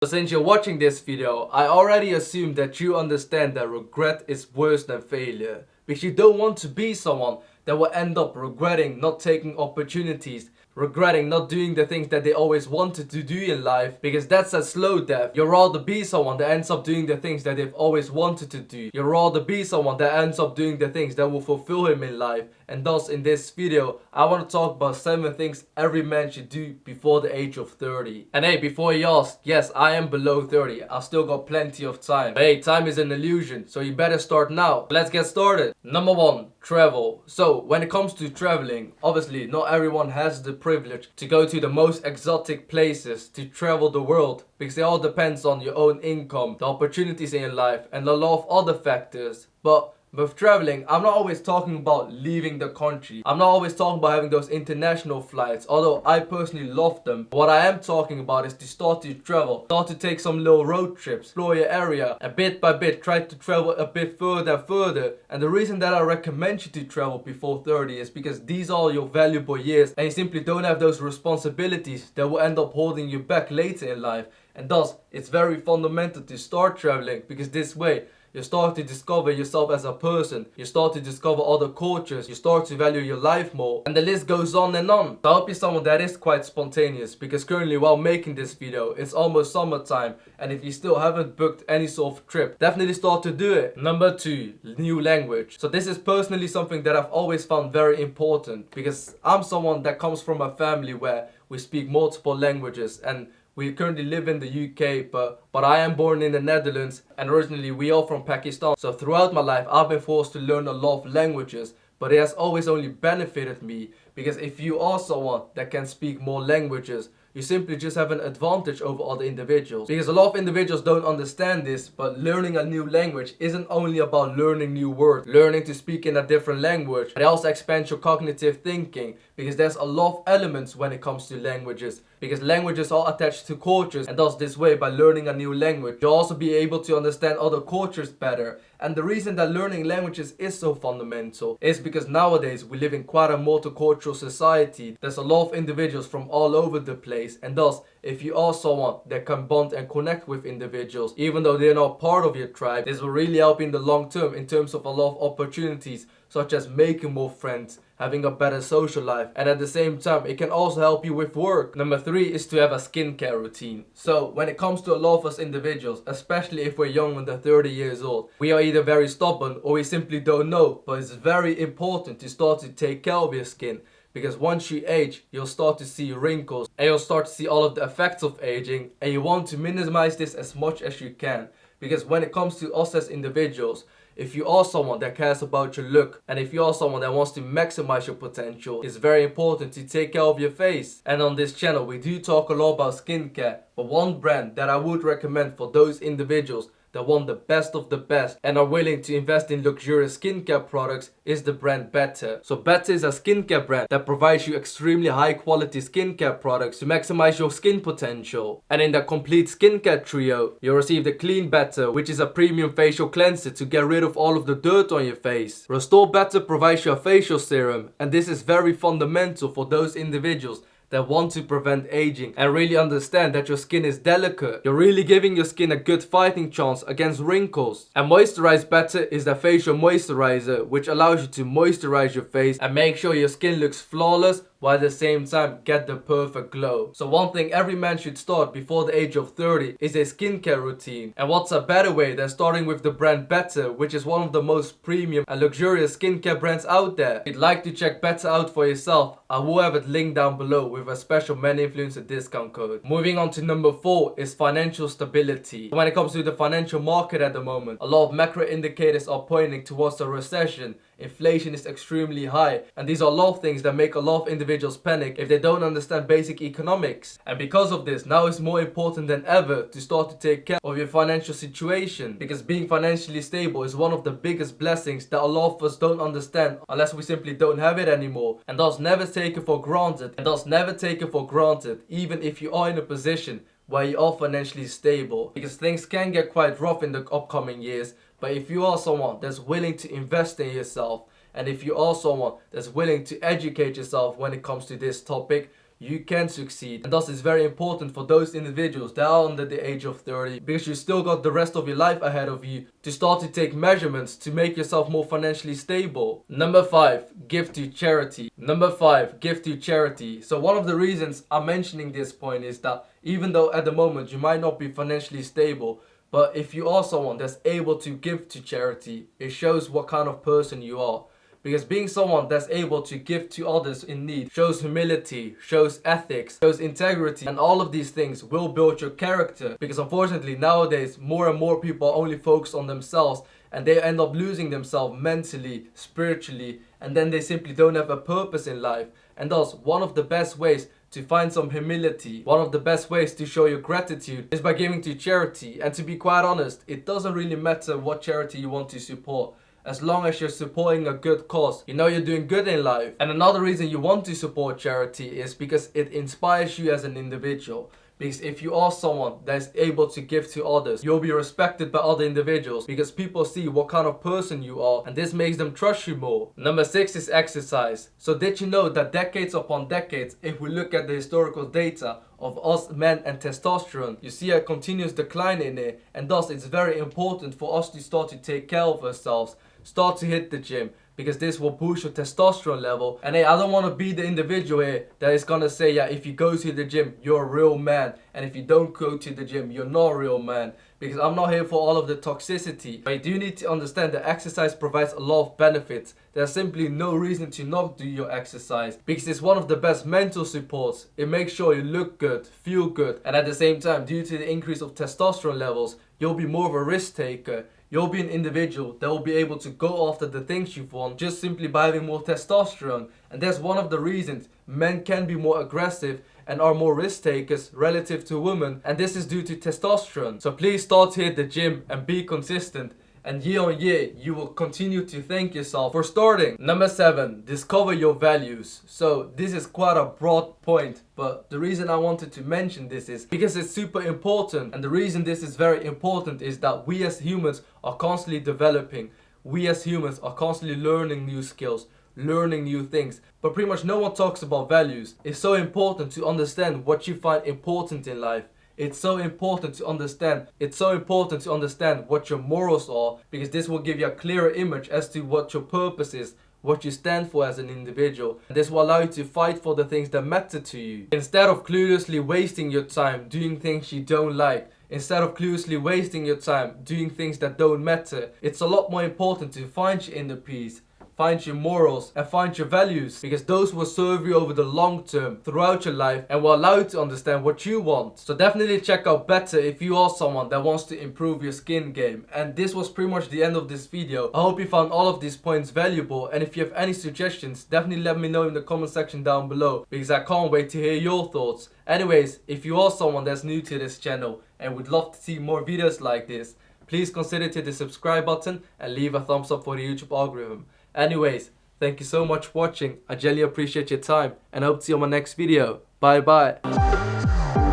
So since you're watching this video, I already assume that you understand that regret is worse than failure. Because you don't want to be someone that will end up regretting not taking opportunities, regretting not doing the things that they always wanted to do in life, because that's a slow death. You'd rather be someone that ends up doing the things that they've always wanted to do. You'd rather be someone that ends up doing the things that will fulfill him in life. And thus in this video, I want to talk about 7 things every man should do before the age of 30. And hey, before you ask, yes, I am below 30. I've still got plenty of time. But hey, time is an illusion, so you better start now. Let's get started. Number 1, travel. So when it comes to traveling, obviously not everyone has the privilege to go to the most exotic places, to travel the world, because it all depends on your own income, the opportunities in your life, and a lot of other factors. But with traveling, I'm not always talking about leaving the country. I'm not always talking about having those international flights, although I personally love them. What I am talking about is to start to travel, start to take some little road trips, explore your area, and bit by bit try to travel a bit further and further. And the reason that I recommend you to travel before 30 is because these are your valuable years and you simply don't have those responsibilities that will end up holding you back later in life. And thus, it's very fundamental to start traveling, because this way, you start to discover yourself as a person. You start to discover other cultures. You start to value your life more. And the list goes on and on. So I hope you're someone that is quite spontaneous, because currently while making this video, it's almost summertime. And if you still haven't booked any sort of trip, definitely start to do it. Number 2, new language. So this is personally something that I've always found very important, because I'm someone that comes from a family where we speak multiple languages, and we currently live in the UK, but I am born in the Netherlands, and originally we are from Pakistan. So throughout my life, I've been forced to learn a lot of languages, but it has always only benefited me, because if you are someone that can speak more languages, you simply just have an advantage over other individuals. Because a lot of individuals don't understand this, but learning a new language isn't only about learning new words, learning to speak in a different language, but it also expands your cognitive thinking, because there's a lot of elements when it comes to languages. Because languages are attached to cultures, and thus this way, by learning a new language, you'll also be able to understand other cultures better. And the reason that learning languages is so fundamental is because nowadays we live in quite a multicultural society. There's a lot of individuals from all over the place, and thus if you are someone that can bond and connect with individuals, even though they're not part of your tribe, this will really help in the long term in terms of a lot of opportunities, such as making more friends, having a better social life, and at the same time it can also help you with work. Number 3 is to have a skincare routine. So when it comes to a lot of us individuals, especially if we're young under 30 years old, we are either very stubborn or we simply don't know, but it's very important to start to take care of your skin. Because once you age, you'll start to see wrinkles and you'll start to see all of the effects of aging, and you want to minimize this as much as you can. Because when it comes to us as individuals, if you are someone that cares about your look, and if you are someone that wants to maximize your potential, it's very important to take care of your face. And on this channel, we do talk a lot about skincare, but one brand that I would recommend for those individuals that want the best of the best and are willing to invest in luxurious skincare products is the brand Better. So Better is a skincare brand that provides you extremely high quality skincare products to maximize your skin potential. And in the complete skincare trio, you'll receive the Clean Better, which is a premium facial cleanser to get rid of all of the dirt on your face. Restore Better provides you a facial serum, and this is very fundamental for those individuals that want to prevent aging and really understand that your skin is delicate. You're really giving your skin a good fighting chance against wrinkles. And Moisturize Better is the facial moisturizer, which allows you to moisturize your face and make sure your skin looks flawless, while at the same time get the perfect glow. So one thing every man should start before the age of 30 is a skincare routine. And what's a better way than starting with the brand Better, which is one of the most premium and luxurious skincare brands out there. If you'd like to check Better out for yourself, I will have it linked down below with a special Meninfluencer discount code. Moving on to number 4 is financial stability. When it comes to the financial market at the moment, a lot of macro indicators are pointing towards a recession. Inflation is extremely high, and these are a lot of things that make a lot of individuals panic if they don't understand basic economics. And because of this, now it's more important than ever to start to take care of your financial situation, because being financially stable is one of the biggest blessings that a lot of us don't understand unless we simply don't have it anymore. And thus never take it for granted, even if you are in a position where you are financially stable, because things can get quite rough in the upcoming years. But if you are someone that's willing to invest in yourself, and if you are someone that's willing to educate yourself when it comes to this topic, you can succeed. And thus it's very important for those individuals that are under the age of 30, because you still got the rest of your life ahead of you, to start to take measurements to make yourself more financially stable. Number 5, give to charity. Number 5, give to charity. So one of the reasons I'm mentioning this point is that even though at the moment you might not be financially stable, but if you are someone that's able to give to charity, it shows what kind of person you are. Because being someone that's able to give to others in need shows humility, shows ethics, shows integrity, and all of these things will build your character. Because unfortunately nowadays more and more people are only focused on themselves, and they end up losing themselves mentally, spiritually, and then they simply don't have a purpose in life. And thus one of the best ways to find some humility, one of the best ways to show your gratitude is by giving to charity. And to be quite honest, it doesn't really matter what charity you want to support, as long as you're supporting a good cause. You know you're doing good in life. And another reason you want to support charity is because it inspires you as an individual. Because if you are someone that is able to give to others, you'll be respected by other individuals, because people see what kind of person you are, and this makes them trust you more. Number 6 is exercise. So did you know that decades upon decades, if we look at the historical data of us men and testosterone, you see a continuous decline in it, and thus it's very important for us to start to take care of ourselves, start to hit the gym, because this will boost your testosterone level. And hey, I don't want to be the individual here that is gonna say, yeah, if you go to the gym, you're a real man, and if you don't go to the gym, you're not a real man. Because I'm not here for all of the toxicity. But you do need to understand that exercise provides a lot of benefits. There's simply no reason to not do your exercise, because it's one of the best mental supports. It makes sure you look good, feel good, and at the same time, due to the increase of testosterone levels, you'll be more of a risk taker. You'll be an individual that will be able to go after the things you want just simply by having more testosterone. And that's one of the reasons men can be more aggressive and are more risk takers relative to women, and this is due to testosterone. So please start to hit the gym and be consistent, and year on year you will continue to thank yourself for starting. Number 7, discover your values. So this is quite a broad point, but the reason I wanted to mention this is because it's super important. And the reason this is very important is that we as humans are constantly developing. We as humans are constantly learning new skills, learning new things, but pretty much no one talks about values. It's so important to understand what you find important in life. It's so important to understand. It's so important to understand what your morals are, because this will give you a clearer image as to what your purpose is, what you stand for as an individual. And this will allow you to fight for the things that matter to you, instead of cluelessly wasting your time doing things you don't like. Instead of cluelessly wasting your time doing things that don't matter, it's a lot more important to find your inner peace, find your morals, and find your values, because those will serve you over the long term throughout your life and will allow you to understand what you want. So definitely check out Better if you are someone that wants to improve your skin game. And this was pretty much the end of this video. I hope you found all of these points valuable, and if you have any suggestions, definitely let me know in the comment section down below, because I can't wait to hear your thoughts. Anyways, if you are someone that's new to this channel and would love to see more videos like this, please consider to hit the subscribe button and leave a thumbs up for the YouTube algorithm. Anyways, thank you so much for watching. I genuinely appreciate your time, and I hope to see you on my next video. Bye bye.